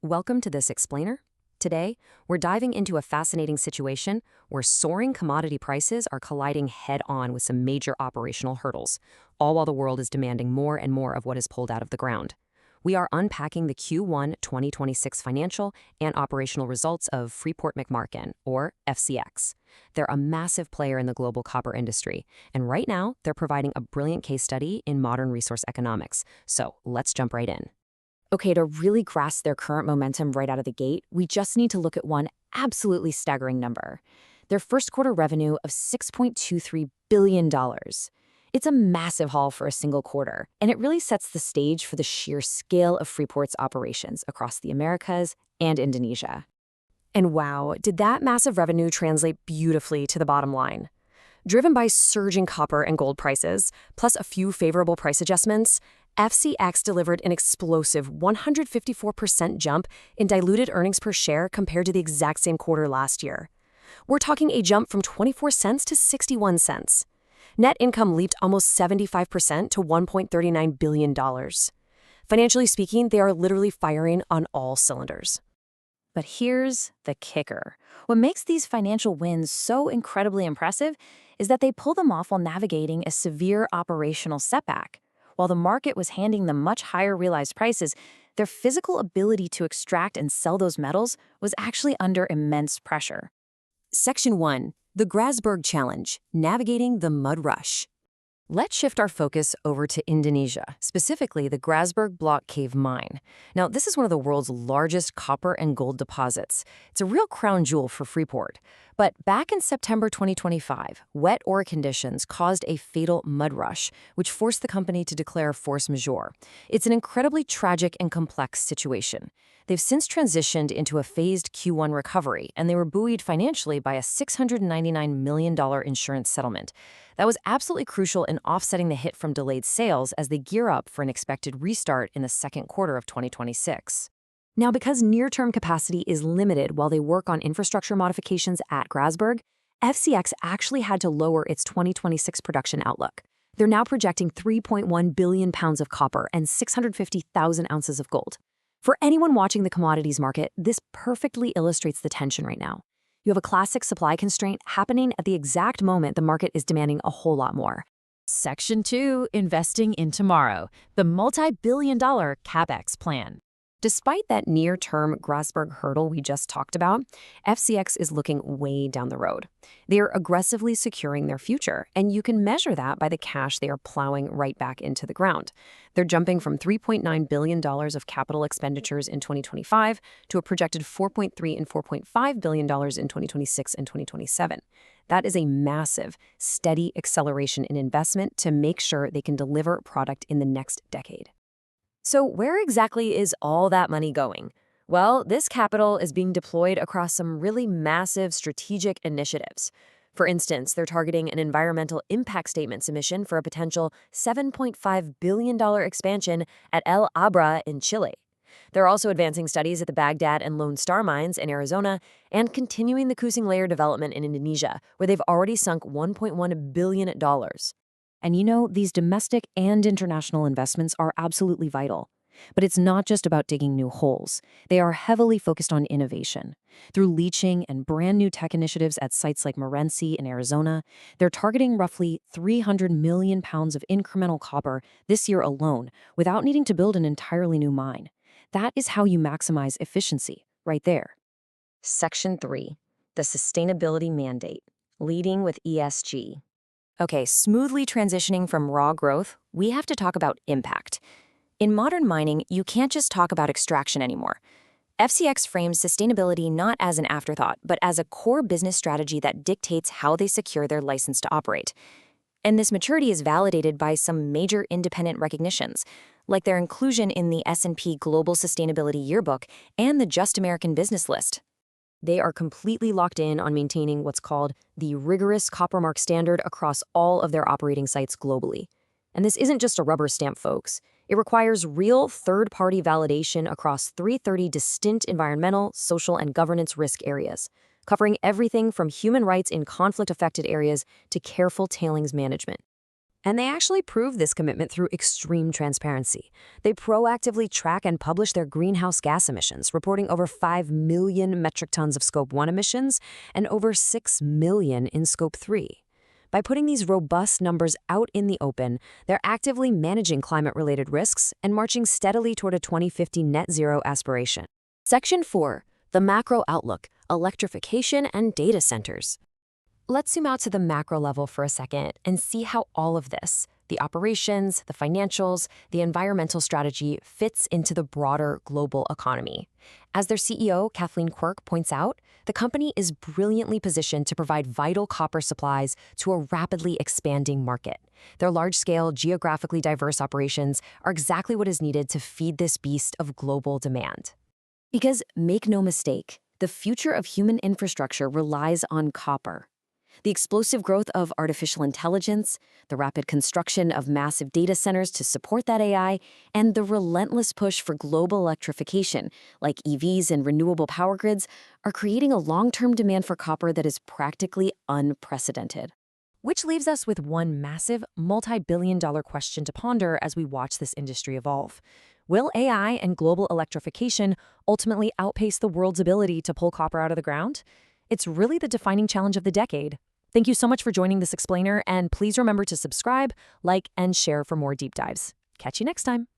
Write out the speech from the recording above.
Welcome to this explainer. Today, we're diving into a fascinating situation where soaring commodity prices are colliding head-on with some major operational hurdles, all while the world is demanding more and more of what is pulled out of the ground. We are unpacking the Q1 2026 financial and operational results of Freeport-McMoRan, or FCX. They're a massive player in the global copper industry, and right now, they're providing a brilliant case study in modern resource economics. So let's jump right in. Okay, to really grasp their current momentum right out of the gate, we just need to look at one absolutely staggering number. Their first quarter revenue of $6.23 billion. It's a massive haul for a single quarter, and it really sets the stage for the sheer scale of Freeport's operations across the Americas and Indonesia. And wow, did that massive revenue translate beautifully to the bottom line. Driven by surging copper and gold prices, plus a few favorable price adjustments, FCX delivered an explosive 154% jump in diluted earnings per share compared to the exact same quarter last year. We're talking a jump from 24 cents to 61 cents. Net income leaped almost 75% to $1.39 billion. Financially speaking, they are literally firing on all cylinders. But here's the kicker. What makes these financial wins so incredibly impressive is that they pull them off while navigating a severe operational setback. While the market was handing them much higher realized prices, their physical ability to extract and sell those metals was actually under immense pressure. Section 1. The Grasberg Challenge, Navigating the Mud Rush. Let's shift our focus over to Indonesia, specifically the Grasberg Block Cave Mine. Now, this is one of the world's largest copper and gold deposits. It's a real crown jewel for Freeport. But back in September 2025, wet ore conditions caused a fatal mud rush, which forced the company to declare force majeure. It's an incredibly tragic and complex situation. They've since transitioned into a phased Q1 recovery, and they were buoyed financially by a $699 million insurance settlement. That was absolutely crucial in offsetting the hit from delayed sales as they gear up for an expected restart in the second quarter of 2026. Now, because near-term capacity is limited while they work on infrastructure modifications at Grasberg, FCX actually had to lower its 2026 production outlook. They're now projecting 3.1 billion pounds of copper and 650,000 ounces of gold. For anyone watching the commodities market, this perfectly illustrates the tension right now. You have a classic supply constraint happening at the exact moment the market is demanding a whole lot more. Section 2, Investing in Tomorrow, the multi-billion-dollar CapEx plan. Despite that near-term Grasberg hurdle we just talked about, FCX is looking way down the road. They are aggressively securing their future, and you can measure that by the cash they are plowing right back into the ground. They're jumping from $3.9 billion of capital expenditures in 2025 to a projected $4.3 and $4.5 billion in 2026 and 2027. That is a massive, steady acceleration in investment to make sure they can deliver product in the next decade. So where exactly is all that money going? Well, this capital is being deployed across some really massive strategic initiatives. For instance, they're targeting an environmental impact statement submission for a potential $7.5 billion expansion at El Abra in Chile. They're also advancing studies at the Baghdad and Lone Star mines in Arizona and continuing the Kusing Layer development in Indonesia, where they've already sunk $1.1 billion. And you know, these domestic and international investments are absolutely vital. But it's not just about digging new holes. They are heavily focused on innovation. Through leaching and brand new tech initiatives at sites like Morenci in Arizona, they're targeting roughly 300 million pounds of incremental copper this year alone without needing to build an entirely new mine. That is how you maximize efficiency, right there. Section 3. The Sustainability Mandate, Leading with ESG. Okay, smoothly transitioning from raw growth, we have to talk about impact. In modern mining, you can't just talk about extraction anymore. FCX frames sustainability not as an afterthought, but as a core business strategy that dictates how they secure their license to operate. And this maturity is validated by some major independent recognitions, like their inclusion in the S&P Global Sustainability Yearbook and the Just American Business List. They are completely locked in on maintaining what's called the rigorous Copper Mark standard across all of their operating sites globally. And this isn't just a rubber stamp, folks. It requires real third-party validation across 330 distinct environmental, social, and governance risk areas, covering everything from human rights in conflict-affected areas to careful tailings management. And they actually prove this commitment through extreme transparency. They proactively track and publish their greenhouse gas emissions, reporting over 5 million metric tons of Scope 1 emissions and over 6 million in Scope 3. By putting these robust numbers out in the open, they're actively managing climate-related risks and marching steadily toward a 2050 net zero aspiration. Section 4. The macro outlook, electrification and data centers. Let's zoom out to the macro level for a second and see how all of this, the operations, the financials, the environmental strategy, fits into the broader global economy. As their CEO, Kathleen Quirk, points out, the company is brilliantly positioned to provide vital copper supplies to a rapidly expanding market. Their large-scale, geographically diverse operations are exactly what is needed to feed this beast of global demand. Because, make no mistake, the future of human infrastructure relies on copper. The explosive growth of artificial intelligence, the rapid construction of massive data centers to support that AI, and the relentless push for global electrification, like EVs and renewable power grids, are creating a long-term demand for copper that is practically unprecedented. Which leaves us with one massive, multi-billion-dollar question to ponder as we watch this industry evolve. Will AI and global electrification ultimately outpace the world's ability to pull copper out of the ground? It's really the defining challenge of the decade. Thank you so much for joining this explainer, and please remember to subscribe, like, and share for more deep dives. Catch you next time.